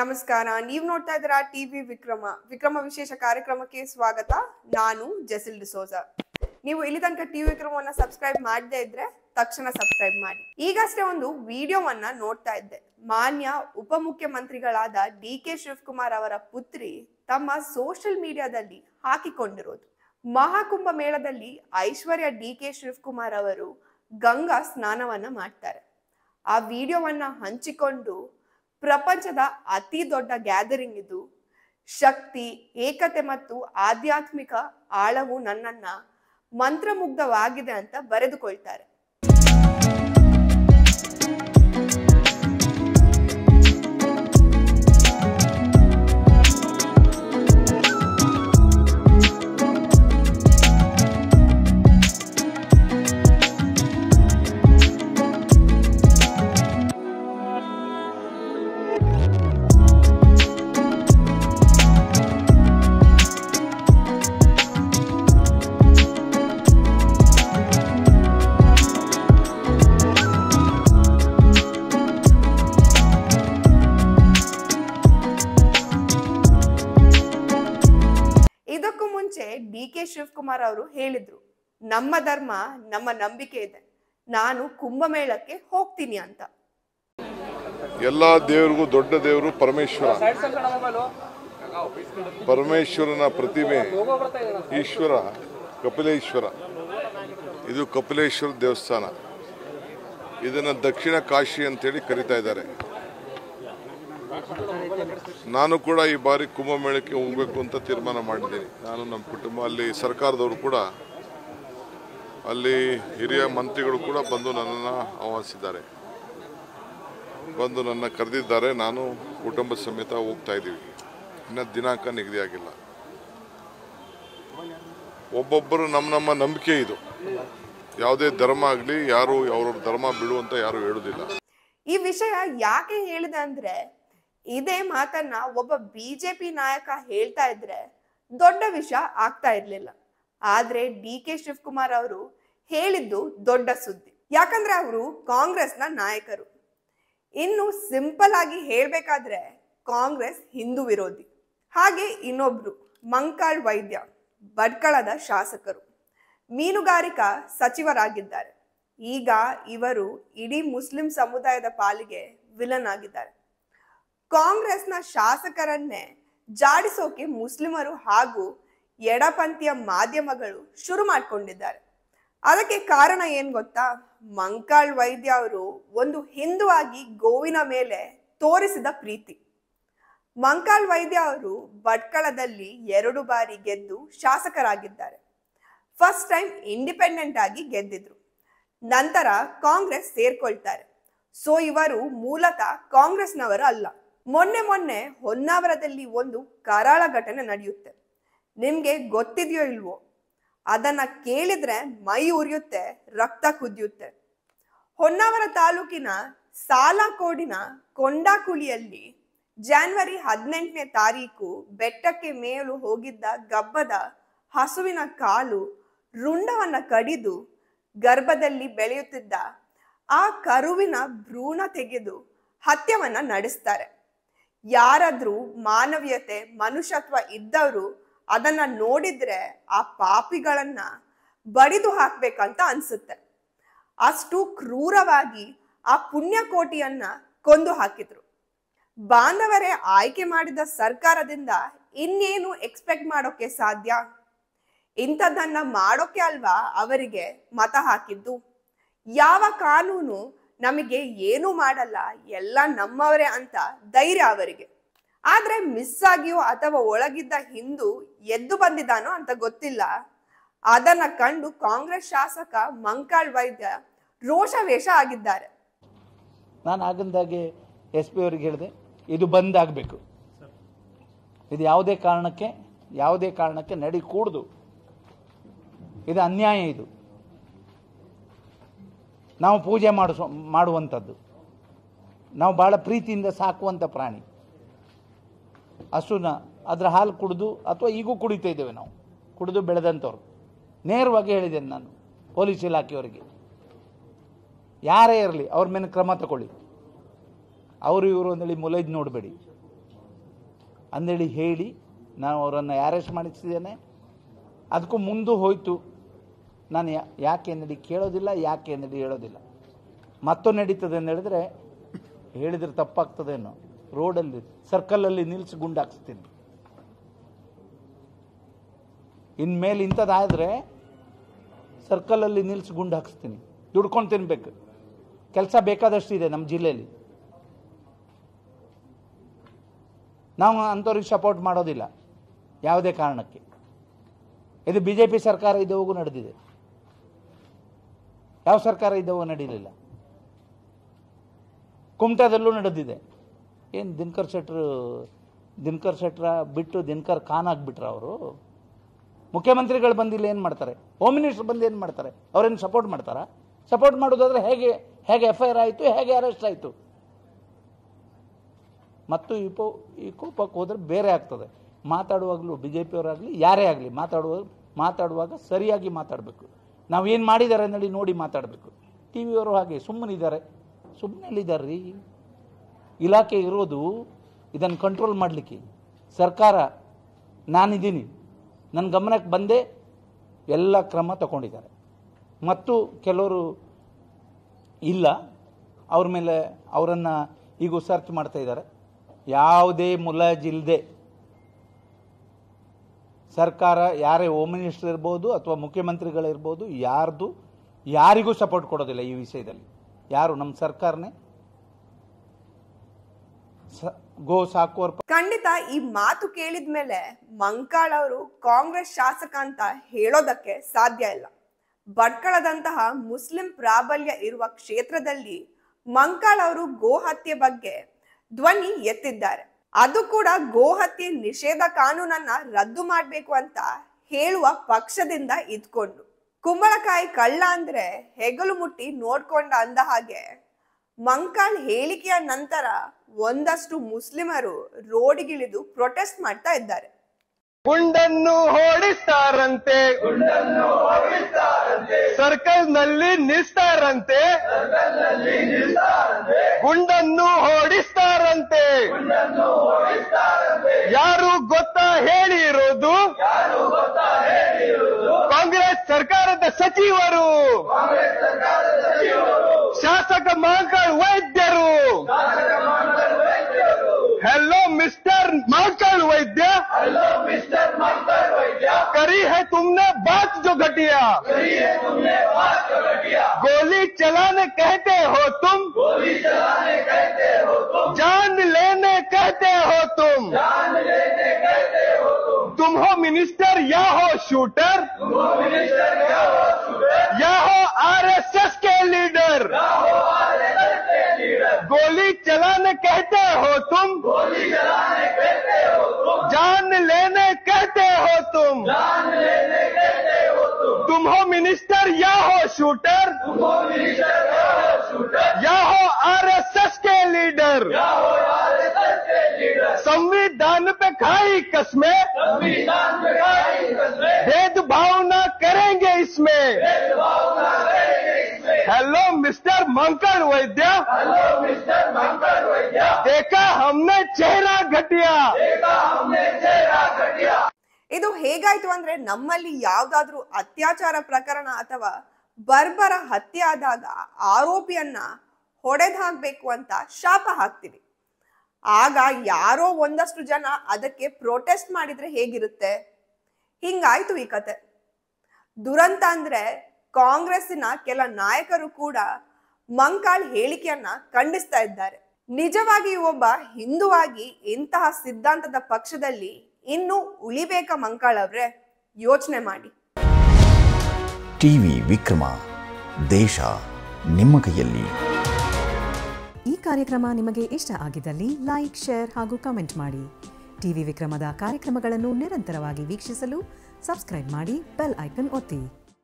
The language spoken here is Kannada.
ನಮಸ್ಕಾರ, ನೀವು ನೋಡ್ತಾ ಇದ್ದೀರಾ ಟಿವಿ ವಿಕ್ರಮ ವಿಶೇಷ ಕಾರ್ಯಕ್ರಮಕ್ಕೆ ಸ್ವಾಗತ. ನಾನು ಜೆಸಿಲ್ ಡಿಸೋಜ. ನೀವು ಇಲ್ಲಿ ತನಕ ಟಿವಿ ವಿಕ್ರಮವನ್ನ ಸಬ್ಸ್ಕ್ರೈಬ್ ಮಾಡದೇ ಇದ್ರೆ ತಕ್ಷಣ ಸಬ್ಸ್ಕ್ರೈಬ್ ಮಾಡಿ. ಈಗಷ್ಟೇ ಒಂದು ವಿಡಿಯೋವನ್ನ ನೋಡ್ತಾ ಇದ್ದೆ. ಮಾನ್ಯ ಉಪಮುಖ್ಯಮಂತ್ರಿಗಳಾದ ಡಿ.ಕೆ. ಶಿವಕುಮಾರ್ ಅವರ ಪುತ್ರಿ ತಮ್ಮ ಸೋಷಿಯಲ್ ಮೀಡಿಯಾದಲ್ಲಿ ಹಾಕಿಕೊಂಡಿರೋದು. ಮಹಾಕುಂಭ ಮೇಳದಲ್ಲಿ ಐಶ್ವರ್ಯ ಡಿ.ಕೆ. ಶಿವಕುಮಾರ್ ಅವರು ಗಂಗಾ ಸ್ನಾನವನ್ನ ಮಾಡ್ತಾರೆ. ಆ ವಿಡಿಯೋವನ್ನ ಹಂಚಿಕೊಂಡು ಪ್ರಪಂಚದ ಅತಿ ದೊಡ್ಡ ಗ್ಯಾದರಿಂಗ್ ಇದು, ಶಕ್ತಿ, ಏಕತೆ ಮತ್ತು ಆಧ್ಯಾತ್ಮಿಕ ಆಳವು ನನ್ನನ್ನ ಮಂತ್ರಮುಗ್ಧವಾಗಿದೆ ಅಂತ ಬರೆದುಕೊಳ್ತಾರೆ. ಇದಕ್ಕೂ ಮುಂಚೆ ಡಿ.ಕೆ. ಶಿವಕುಮಾರ್ ಅವರು ಹೇಳಿದ್ರು, ನಮ್ಮ ಧರ್ಮ ನಮ್ಮ ನಂಬಿಕೆ ಇದೆ, ನಾನು ಕುಂಭಮೇಳಕ್ಕೆ ಹೋಗ್ತೀನಿ ಅಂತ. ಎಲ್ಲಾ ದೇವರಿಗೂ ದೊಡ್ಡ ದೇವರು ಪರಮೇಶ್ವರ. ಪರಮೇಶ್ವರನ ಪ್ರತಿಮೆ ಈಶ್ವರ ಕಪಿಲೇಶ್ವರ. ಇದು ಕಪಿಲೇಶ್ವರ ದೇವಸ್ಥಾನ. ಇದನ್ನು ದಕ್ಷಿಣ ಕಾಶಿ ಅಂತೇಳಿ ಕರೀತಾ ಇದ್ದಾರೆ. ನಾನು ಕೂಡ ಈ ಬಾರಿ ಕುಂಭಮೇಳಕ್ಕೆ ಹೋಗಬೇಕು ಅಂತ ತೀರ್ಮಾನ ಮಾಡಿದ್ದೀನಿ. ನಾನು, ನಮ್ಮ ಕುಟುಂಬ, ಅಲ್ಲಿ ಸರ್ಕಾರದವರು ಕೂಡ, ಅಲ್ಲಿ ಹಿರಿಯ ಮಂತ್ರಿಗಳು ಕೂಡ ಬಂದು ನನ್ನನ್ನು ಆಹ್ವಾನಿಸಿದ್ದಾರೆ, ಬಂದು ನನ್ನ ಕರೆದಿದ್ದಾರೆ. ನಾನು ಕುಟುಂಬ ಸಮೇತ ಹೋಗ್ತಾ ಇದ್ದೀವಿ. ಇನ್ನು ದಿನಾಂಕ ನಿಗದಿಯಾಗಿಲ್ಲ. ಒಬ್ಬೊಬ್ಬರು ನಮ್ಮ ನಂಬಿಕೆ ಇದು. ಯಾವುದೇ ಧರ್ಮ ಆಗಲಿ, ಯಾರು ಅವ್ರವ್ರ ಧರ್ಮ ಬಿಡುವಂತ ಯಾರು ಹೇಳುದಿಲ್ಲ. ಈ ವಿಷಯ ಯಾಕೆ ಹೇಳಿದೆ ಅಂದ್ರೆ, ಇದೇ ಮಾತನ್ನ ಒಬ್ಬ ಬಿಜೆಪಿ ನಾಯಕ ಹೇಳ್ತಾ ಇದ್ರೆ ದೊಡ್ಡ ವಿಷಯ ಆಗ್ತಾ ಇರ್ಲಿಲ್ಲ. ಆದ್ರೆ ಡಿ.ಕೆ. ಶಿವಕುಮಾರ್ ಅವರು ಹೇಳಿದ್ದು ದೊಡ್ಡ ಸುದ್ದಿ. ಯಾಕಂದ್ರೆ ಅವರು ಕಾಂಗ್ರೆಸ್ನ ನಾಯಕರು. ಇನ್ನು ಸಿಂಪಲ್ ಆಗಿ ಹೇಳ್ಬೇಕಾದ್ರೆ ಕಾಂಗ್ರೆಸ್ ಹಿಂದೂ ವಿರೋಧಿ. ಹಾಗೆ ಇನ್ನೊಬ್ರು ಮಂಕಾಳ್ ವೈದ್ಯ, ಭಟ್ಕಳದ ಶಾಸಕರು, ಮೀನುಗಾರಿಕಾ ಸಚಿವರಾಗಿದ್ದಾರೆ. ಈಗ ಇವರು ಇಡೀ ಮುಸ್ಲಿಂ ಸಮುದಾಯದ ಪಾಲಿಗೆ ವಿಲನ್ ಆಗಿದ್ದಾರೆ. ಕಾಂಗ್ರೆಸ್ನ ಶಾಸಕರನ್ನೇ ಜಾಡಿಸೋಕೆ ಮುಸ್ಲಿಮರು ಹಾಗೂ ಎಡಪಂಥೀಯ ಮಾಧ್ಯಮಗಳು ಶುರು ಮಾಡಿಕೊಂಡಿದ್ದಾರೆ. ಅದಕ್ಕೆ ಕಾರಣ ಏನ್ ಗೊತ್ತಾ? ಮಂಕಾಳ್ ವೈದ್ಯ ಅವರು ಒಂದು ಹಿಂದೂ ಆಗಿ ಗೋವಿನ ಮೇಲೆ ತೋರಿಸಿದ ಪ್ರೀತಿ. ಮಂಕಾಳ್ ವೈದ್ಯ ಅವರು ಭಟ್ಕಳದಲ್ಲಿ 2 ಬಾರಿ ಗೆದ್ದು ಶಾಸಕರಾಗಿದ್ದಾರೆ. ಫಸ್ಟ್ ಟೈಮ್ ಇಂಡಿಪೆಂಡೆಂಟ್ ಆಗಿ ಗೆದ್ದಿದ್ರು. ನಂತರ ಕಾಂಗ್ರೆಸ್ ಸೇರ್ಕೊಳ್ತಾರೆ. ಸೊ ಇವರು ಮೂಲತಃ ಕಾಂಗ್ರೆಸ್ನವರು ಅಲ್ಲ. ಮೊನ್ನೆ ಹೊನ್ನಾವರದಲ್ಲಿ ಒಂದು ಕರಾಳ ಘಟನೆ ನಡೆಯುತ್ತೆ. ನಿಮ್ಗೆ ಗೊತ್ತಿದೆಯೋ ಇಲ್ವೋ? ಅದನ್ನ ಕೇಳಿದ್ರೆ ಮೈ ಉರಿಯುತ್ತೆ, ರಕ್ತ ಕುದಿಯುತ್ತೆ. ಹೊನ್ನಾವರ ತಾಲೂಕಿನ ಸಾಲಕೋಡಿನ ಕೊಂಡಾಕುಳಿಯಲ್ಲಿ ಜನವರಿ 18ನೇ ತಾರೀಕು ಬೆಟ್ಟಕ್ಕೆ ಮೇಲು ಹೋಗಿದ್ದ ಗಬ್ಬದ ಹಸುವಿನ ಕಾಲು ರುಂಡವನ್ನ ಕಡಿದು ಗರ್ಭದಲ್ಲಿ ಬೆಳೆಯುತ್ತಿದ್ದ ಆ ಕರುವಿನ ಭ್ರೂಣ ತೆಗೆದು ಹತ್ಯವನ್ನ ನಡೆಸ್ತಾರೆ. ಯಾರಾದ್ರೂ ಮಾನವೀಯತೆ, ಮನುಷ್ಯತ್ವ ಇದ್ದವರು ಅದನ್ನ ನೋಡಿದ್ರೆ ಆ ಪಾಪಿಗಳನ್ನ ಬಡಿದು ಹಾಕ್ಬೇಕಂತ ಅನ್ಸುತ್ತೆ. ಅಷ್ಟು ಕ್ರೂರವಾಗಿ ಆ ಪುಣ್ಯಕೋಟಿಯನ್ನ ಕೊಂದು ಹಾಕಿದ್ರು. ಬಾಂಧವರೇ ಆಯ್ಕೆ ಮಾಡಿದ ಸರ್ಕಾರದಿಂದ ಇನ್ನೇನು ಎಕ್ಸ್ಪೆಕ್ಟ್ ಮಾಡೋಕೆ ಸಾಧ್ಯ? ಇಂಥದ್ದನ್ನ ಮಾಡೋಕೆ ಅಲ್ವಾ ಅವರಿಗೆ ಮತ ಹಾಕಿದ್ದು? ಯಾವ ಕಾನೂನು ನಮಗೆ ಏನು ಮಾಡಲ್ಲ, ಎಲ್ಲ ನಮ್ಮವರೇ ಅಂತ ಧೈರ್ಯ ಅವರಿಗೆ. ಆದ್ರೆ ಮಿಸ್ ಆಗಿಯೋ ಅಥವಾ ಒಳಗಿದ್ದ ಹಿಂದೂ ಎದ್ದು ಬಂದಿದ್ದಾನೋ ಅಂತ ಗೊತ್ತಿಲ್ಲ. ಅದನ್ನ ಕಂಡು ಕಾಂಗ್ರೆಸ್ ಶಾಸಕ ಮಂಕಾಳ್ ವೈದ್ಯ ರೋಷವೇಷ ಆಗಿದ್ದಾರೆ. ನಾನು ಆಗಂದಾಗೆ SP ಅವರಿಗೆ ಹೇಳಿದೆ, ಇದು ಬಂದ್ ಆಗಬೇಕು. ಇದು ಯಾವುದೇ ಕಾರಣಕ್ಕೆ ನಡಿ ಕೂಡ್ದು. ಇದು ಅನ್ಯಾಯ. ಇದು ನಾವು ಪೂಜೆ ಮಾಡುವಂಥದ್ದು, ನಾವು ಭಾಳ ಪ್ರೀತಿಯಿಂದ ಸಾಕುವಂಥ ಪ್ರಾಣಿ. ಹಸುನ ಅದರ ಹಾಲು ಕುಡಿದು, ಅಥವಾ ಈಗೂ ಕುಡಿತಾ ಇದ್ದೇವೆ ನಾವು, ಕುಡಿದು ಬೆಳೆದಂಥವ್ರು. ನೇರವಾಗಿ ಹೇಳಿದ್ದೇನೆ ನಾನು ಪೊಲೀಸ್ ಇಲಾಖೆಯವರಿಗೆ, ಯಾರೇ ಇರಲಿ ಅವ್ರ ಮೇಲೆ ಕ್ರಮ ತಗೊಳ್ಳಿ. ಅವರು ಇವರು ಅಂದೇಳಿ ಮುಲೈಜ್ ನೋಡಬೇಡಿ. ಅಂದೇಳಿ ಹೇಳಿ ನಾನು ಅವರನ್ನು ಅರೆಸ್ಟ್ ಮಾಡಿಸಿದ್ದೇನೆ. ಅದಕ್ಕೂ ಮುಂದೆ ಹೋಯಿತು. ನಾನು ಯಾಕೆ ಅಂದೇಳಿ ಕೇಳೋದಿಲ್ಲ, ಯಾಕೆ ಅಂದೇಳಿ ಹೇಳೋದಿಲ್ಲ. ಮತ್ತೊಂದು ನಡೀತದೆ ಅಂತ ಹೇಳಿದ್ರೆ ಹೇಳಿದ್ರೆ ತಪ್ಪಾಗ್ತದೇನೋ, ರೋಡಲ್ಲಿ ಸರ್ಕಲಲ್ಲಿ ನಿಲ್ಲಿಸಿ ಗುಂಡು ಹಾಕ್ಸ್ತೀನಿ. ಇನ್ಮೇಲೆ ಇಂಥದ್ದಾದರೆ ಸರ್ಕಲಲ್ಲಿ ನಿಲ್ಲಿಸಿ ಗುಂಡು ಹಾಕಿಸ್ತೀನಿ. ದುಡ್ಕೊಂಡು ತಿನ್ಬೇಕು. ಕೆಲಸ ಬೇಕಾದಷ್ಟಿದೆ ನಮ್ಮ ಜಿಲ್ಲೆಯಲ್ಲಿ. ನಾವು ಅಂಥವ್ರಿಗೆ ಸಪೋರ್ಟ್ ಮಾಡೋದಿಲ್ಲ ಯಾವುದೇ ಕಾರಣಕ್ಕೆ. ಇದು BJP ಸರ್ಕಾರ ಇದ್ದವಾಗೂ ನಡೆದಿದೆ. ಯಾವ ಸರ್ಕಾರ ಇದ್ದವಾಗ ನಡೀಲಿಲ್ಲ. ಕುಮಟಾದಲ್ಲೂ ನಡೆದಿದೆ. ಏನು ದಿನಕರ್ ಶೆಟ್ಟರ ಬಿಟ್ಟು ದಿನಕರ್ ಖಾನ್ ಆಗಿಬಿಟ್ರ ಅವರು? ಮುಖ್ಯಮಂತ್ರಿಗಳು ಬಂದಿಲ್ಲ ಏನು ಮಾಡ್ತಾರೆ? ಹೋಮ್ ಮಿನಿಸ್ಟರ್ ಬಂದು ಏನು ಮಾಡ್ತಾರೆ? ಅವ್ರೇನು ಸಪೋರ್ಟ್ ಮಾಡ್ತಾರಾ? ಸಪೋರ್ಟ್ ಮಾಡೋದಾದ್ರೆ ಹೇಗೆ FIR ಆಯಿತು, ಹೇಗೆ ಅರೆಸ್ಟ್ ಆಯಿತು? ಮತ್ತು ಈ ಕೋಪಕ್ಕೆ ಹೋದರೆ ಬೇರೆ ಆಗ್ತದೆ. ಮಾತಾಡುವಾಗಲೂ BJP ಅವರಾಗಲಿ ಯಾರೇ ಆಗಲಿ ಮಾತಾಡುವಾಗ ಸರಿಯಾಗಿ ಮಾತಾಡಬೇಕು. ನಾವೇನು ಮಾಡಿದ್ದಾರೆ ಅನ್ನೋದು ನೋಡಿ ಮಾತಾಡಬೇಕು. TV ಅವರು ಹಾಗೆ ಸುಮ್ಮನೆಲ್ಲಿದ್ದಾರೆ ರೀ. ಇಲಾಖೆ ಇರೋದು ಇದನ್ನು ಕಂಟ್ರೋಲ್ ಮಾಡಲಿಕ್ಕೆ. ಸರ್ಕಾರ ನಾನಿದ್ದೀನಿ, ನನ್ನ ಗಮನಕ್ಕೆ ಬಂದೇ ಎಲ್ಲ ಕ್ರಮ ತಗೊಂಡಿದ್ದಾರೆ. ಮತ್ತು ಕೆಲವರು ಇಲ್ಲ, ಅವ್ರ ಮೇಲೆ ಅವರನ್ನು ಈಗ ಸರ್ಚ್ ಮಾಡ್ತಾ ಇದ್ದಾರೆ. ಯಾವುದೇ ಮುಲಾಜಿಲ್ಲದೆ ಸರ್ಕಾರ ಯಾರೇ ಹೋಮ್ ಮಿನಿಸ್ಟರ್ ಇರ್ಬೋದು ಅಥವಾ ಮುಖ್ಯಮಂತ್ರಿಗಳಿರ್ಬೋದು ಯಾರಿಗೂ ಸಪೋರ್ಟ್ ಕೊಡೋದಿಲ್ಲ ಈ ವಿಷಯದಲ್ಲಿ. ಯಾರು ನಮ್ಮ ಸರ್ಕಾರನೇ ಗೋ ಸಾಕುವರ್. ಖಂಡಿತ ಈ ಮಾತು ಕೇಳಿದ ಮೇಲೆ ಮಂಕಾಳ್ ಅವರು ಕಾಂಗ್ರೆಸ್ ಶಾಸಕ ಅಂತ ಹೇಳೋದಕ್ಕೆ ಸಾಧ್ಯ ಇಲ್ಲ. ಭಟ್ಕಳದಂತಹ ಮುಸ್ಲಿಂ ಪ್ರಾಬಲ್ಯ ಇರುವ ಕ್ಷೇತ್ರದಲ್ಲಿ ಮಂಕಾಳ್ ಅವರು ಗೋ ಹತ್ಯೆ ಬಗ್ಗೆ ಧ್ವನಿ ಎತ್ತಿದ್ದಾರೆ. ಅದು ಕೂಡ ಗೋ ಹತ್ಯೆ ನಿಷೇಧ ಕಾನೂನನ್ನ ರದ್ದು ಮಾಡಬೇಕು ಅಂತ ಹೇಳುವ ಪಕ್ಷದಿಂದ ಇದ್ಕೊಂಡು. ಕುಂಬಳಕಾಯಿ ಕಳ್ಳ ಅಂದ್ರೆ ಹೆಗಲು ಮುಟ್ಟಿ ನೋಡ್ಕೊಂಡ ಅಂದ ಹಾಗೆ ಮಂಕಾಳ್ ಹೇಳಿಕೆಯ ನಂತರ ಒಂದಷ್ಟು ಮುಸ್ಲಿಮರು ರೋಡಿಗಿಳಿದು ಪ್ರೊಟೆಸ್ಟ್ ಮಾಡ್ತಾ ಇದ್ದಾರೆ. ಗುಂಡನ್ನು ಹೊಡಿಸ್ತಾರಂತೆ, ಸರ್ಕಲ್ ನಲ್ಲಿ ನಿಲ್ಸ್ತಾರಂತೆ, ಗುಂಡನ್ನು ಹೊಡಿಸ್ತಾರಂತೆ. ಯಾರು ಗೊತ್ತಾ ಹೇಳಿರೋದು? ಕಾಂಗ್ರೆಸ್ ಸರ್ಕಾರದ ಸಚಿವರು, ಶಾಸಕ ಮಂಕಾಳ್ ವೈದ್ಯರು. हेलो मिस्टर मंकाल वैद्य, करी है तुमने बात जो घटिया, गोली चलाने कहते हो तुम, जान लेने कहते हो तुम हो मिनिस्टर या हो शूटर, या हो RSS के लीडर. गोली चलाने कहते हो तुम, जान लेने कहते हो तुम हो मिनिस्टर या हो शूटर, या हो RSS के लीडर. संविधान पे खाई कसमें, भेदभाव न करेंगे इसमें. हेलो मिस्टर मंकाल वैद्य, देखा हमने चेहरा घटिया. ಇದು ಹೇಗಾಯ್ತು ಅಂದ್ರೆ, ನಮ್ಮಲ್ಲಿ ಯಾವ್ದಾದ್ರೂ ಅತ್ಯಾಚಾರ ಪ್ರಕರಣ ಅಥವಾ ಬರ್ಬರ ಹತ್ಯೆ ಆದಾಗ ಆರೋಪಿಯನ್ನ ಹೊಡೆದು ಹಾಕ್ಬೇಕು ಅಂತ ಶಾಪ ಹಾಕ್ತೀವಿ. ಆಗ ಯಾರೋ ಒಂದಷ್ಟು ಜನ ಅದಕ್ಕೆ ಪ್ರೊಟೆಸ್ಟ್ ಮಾಡಿದ್ರೆ ಹೇಗಿರುತ್ತೆ? ಹಿಂಗಾಯ್ತು ಈ ಕತೆ. ದುರಂತ ಅಂದ್ರೆ ಕಾಂಗ್ರೆಸ್ಸಿನ ಕೆಲ ನಾಯಕರು ಕೂಡ ಮಂಕಾಳ್ ಹೇಳಿಕೆಯನ್ನ ಖಂಡಿಸ್ತಾ ಇದ್ದಾರೆ. ನಿಜವಾಗಿ ಒಬ್ಬ ಹಿಂದುವಾಗಿ ಇಂತಹ ಸಿದ್ಧಾಂತದ ಪಕ್ಷದಲ್ಲಿ ಇನ್ನು ಉಳಿಬೇಕಾ ಮಂಕಾಳ್ ಅವ್ರೆ? ಯೋಚನೆ ಮಾಡಿ. ಟಿವಿ ವಿಕ್ರಮ, ದೇಶ ನಿಮ್ಮ ಕೈಯಲ್ಲಿ. ಈ ಕಾರ್ಯಕ್ರಮ ನಿಮಗೆ ಇಷ್ಟ ಆಗಿದ್ದಲ್ಲಿ ಲೈಕ್, ಶೇರ್ ಹಾಗೂ ಕಮೆಂಟ್ ಮಾಡಿ. ಟಿವಿ ವಿಕ್ರಮದ ಕಾರ್ಯಕ್ರಮಗಳನ್ನು ನಿರಂತರವಾಗಿ ವೀಕ್ಷಿಸಲು ಸಬ್ಸ್ಕ್ರೈಬ್ ಮಾಡಿ, ಬೆಲ್ ಐಕನ್ ಒತ್ತಿ.